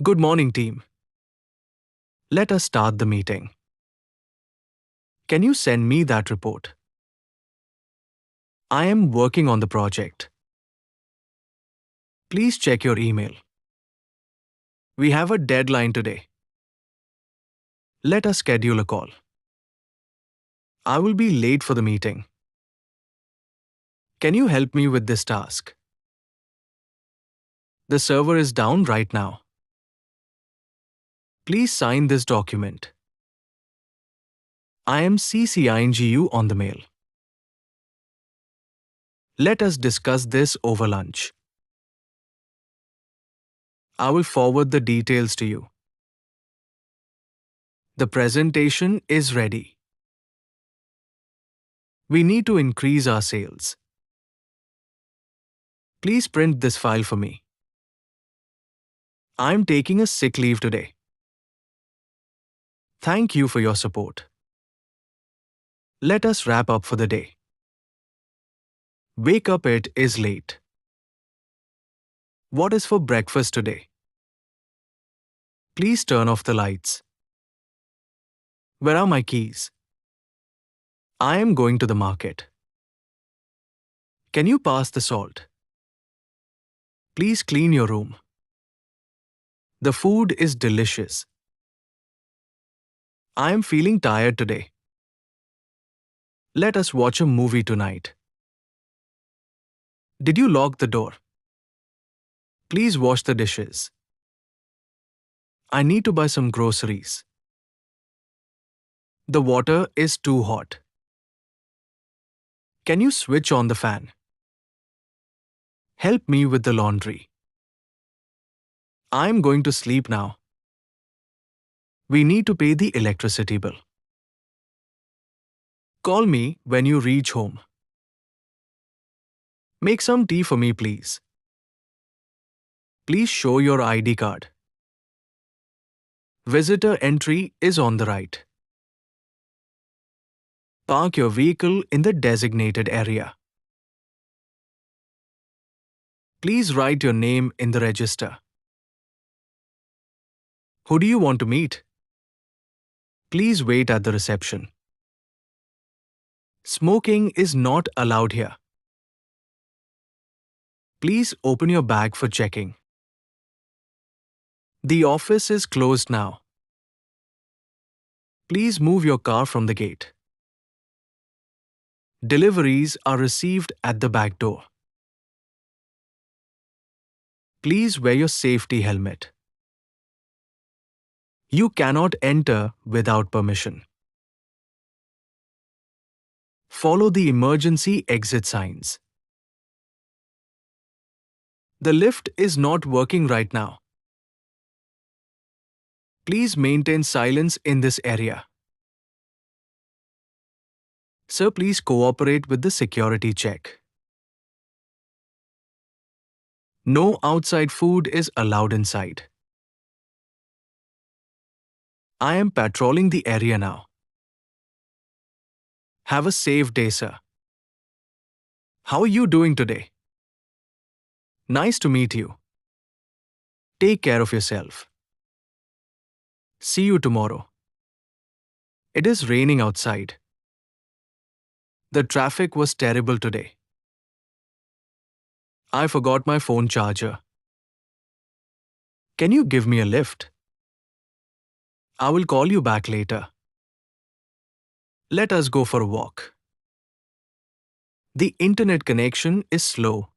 Good morning, team. Let us start the meeting. Can you send me that report? I am working on the project. Please check your email. We have a deadline today. Let us schedule a call. I will be late for the meeting. Can you help me with this task? The server is down right now. Please sign this document. I am CCing you on the mail. Let us discuss this over lunch. I will forward the details to you. The presentation is ready. We need to increase our sales. Please print this file for me. I'm taking a sick leave today. Thank you for your support. Let us wrap up for the day. Wake up, it is late. What is for breakfast today? Please turn off the lights. Where are my keys? I am going to the market. Can you pass the salt? Please clean your room. The food is delicious. I am feeling tired today. Let us watch a movie tonight. Did you lock the door? Please wash the dishes. I need to buy some groceries. The water is too hot. Can you switch on the fan? Help me with the laundry. I'm going to sleep now. We need to pay the electricity bill. Call me when you reach home. Make some tea for me, please. Please show your ID card. Visitor entry is on the right. Park your vehicle in the designated area. Please write your name in the register. Who do you want to meet? Please wait at the reception. Smoking is not allowed here. Please open your bag for checking. The office is closed now. Please move your car from the gate. Deliveries are received at the back door. Please wear your safety helmet. You cannot enter without permission. Follow the emergency exit signs. The lift is not working right now. Please maintain silence in this area. Sir, please cooperate with the security check. No outside food is allowed inside. I am patrolling the area now. Have a safe day, sir. How are you doing today? Nice to meet you. Take care of yourself. See you tomorrow. It is raining outside. The traffic was terrible today. I forgot my phone charger. Can you give me a lift? I will call you back later. Let us go for a walk. The internet connection is slow.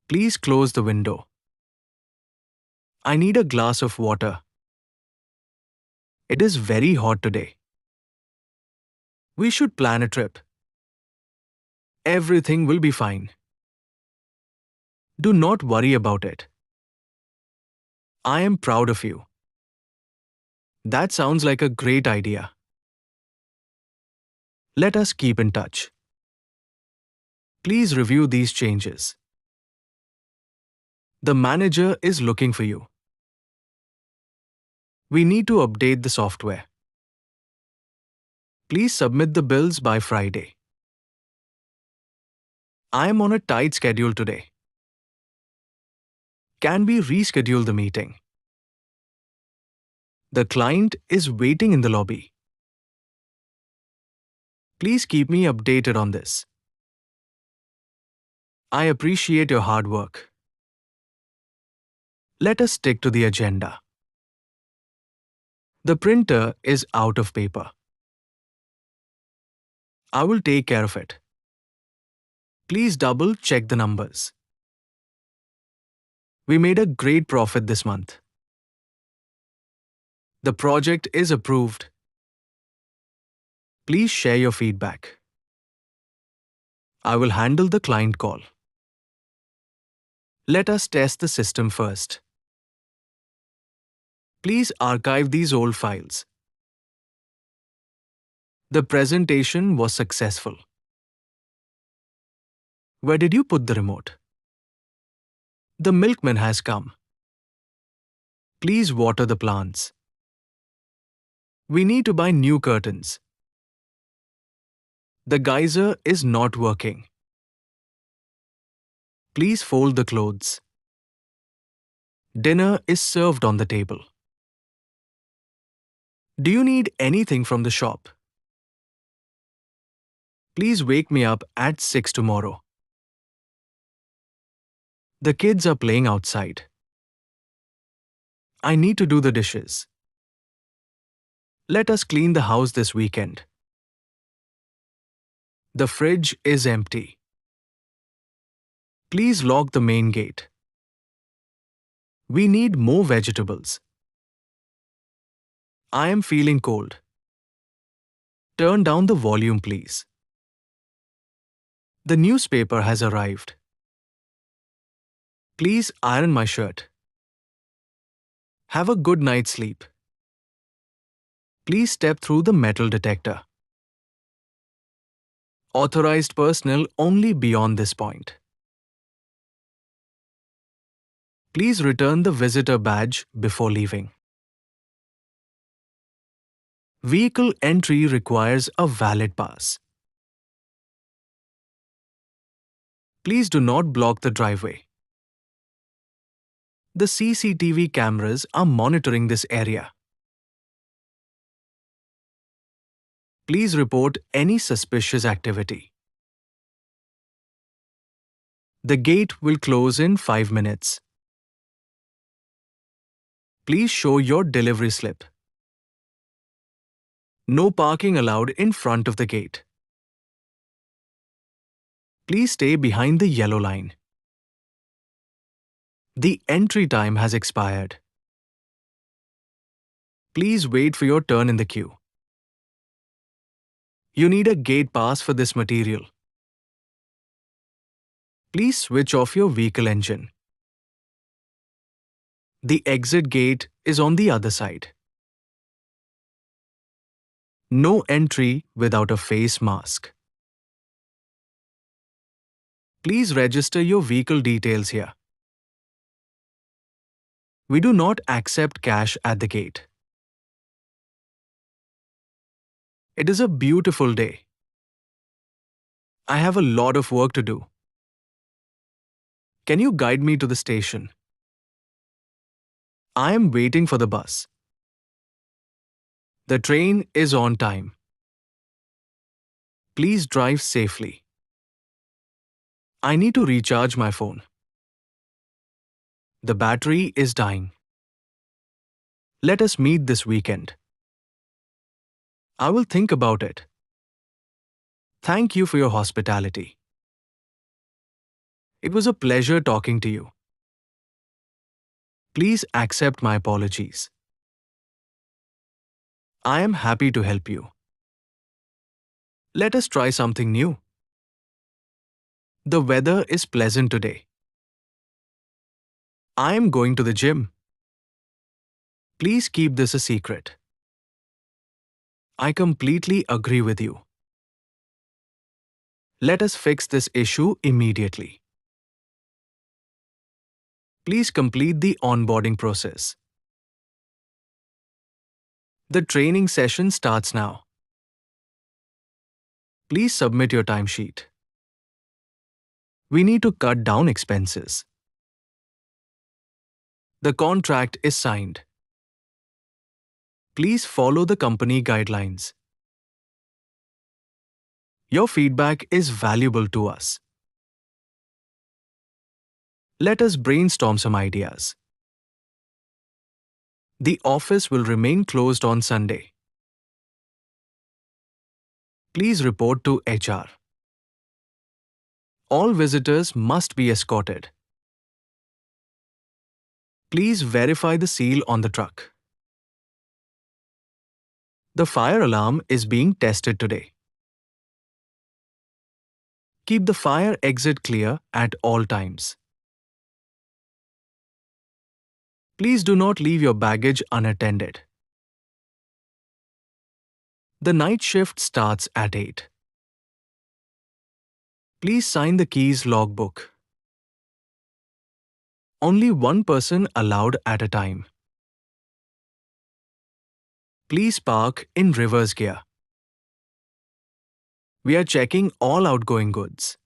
Please close the window. I need a glass of water. It is very hot today. We should plan a trip. Everything will be fine. Do not worry about it. I am proud of you. That sounds like a great idea. Let us keep in touch. Please review these changes. The manager is looking for you. We need to update the software. Please submit the bills by Friday. I am on a tight schedule today. Can we reschedule the meeting? The client is waiting in the lobby. Please keep me updated on this. I appreciate your hard work. Let us stick to the agenda. The printer is out of paper. I will take care of it. Please double check the numbers. We made a great profit this month. The project is approved. Please share your feedback. I will handle the client call. Let us test the system first. Please archive these old files. The presentation was successful. Where did you put the remote? The milkman has come. Please water the plants. We need to buy new curtains. The geyser is not working. Please fold the clothes. Dinner is served on the table. Do you need anything from the shop? Please wake me up at 6 tomorrow. The kids are playing outside. I need to do the dishes. Let us clean the house this weekend. The fridge is empty. Please lock the main gate. We need more vegetables. I am feeling cold. Turn down the volume, please. The newspaper has arrived. Please iron my shirt. Have a good night's sleep. Please step through the metal detector. Authorized personnel only beyond this point. Please return the visitor badge before leaving. Vehicle entry requires a valid pass. Please do not block the driveway. The CCTV cameras are monitoring this area. Please report any suspicious activity. The gate will close in 5 minutes. Please show your delivery slip. No parking allowed in front of the gate. Please stay behind the yellow line. The entry time has expired. Please wait for your turn in the queue. You need a gate pass for this material. Please switch off your vehicle engine. The exit gate is on the other side. No entry without a face mask. Please register your vehicle details here. We do not accept cash at the gate. It is a beautiful day. I have a lot of work to do. Can you guide me to the station? I am waiting for the bus. The train is on time. Please drive safely. I need to recharge my phone. The battery is dying. Let us meet this weekend. I will think about it. Thank you for your hospitality. It was a pleasure talking to you. Please accept my apologies. I am happy to help you. Let us try something new. The weather is pleasant today. I am going to the gym. Please keep this a secret. I completely agree with you. Let us fix this issue immediately. Please complete the onboarding process. The training session starts now. Please submit your timesheet. We need to cut down expenses. The contract is signed. Please follow the company guidelines. Your feedback is valuable to us. Let us brainstorm some ideas. The office will remain closed on Sunday. Please report to HR. All visitors must be escorted. Please verify the seal on the truck. The fire alarm is being tested today. Keep the fire exit clear at all times. Please do not leave your baggage unattended. The night shift starts at 8. Please sign the keys logbook. Only one person allowed at a time. Please park in reverse gear. We are checking all outgoing goods.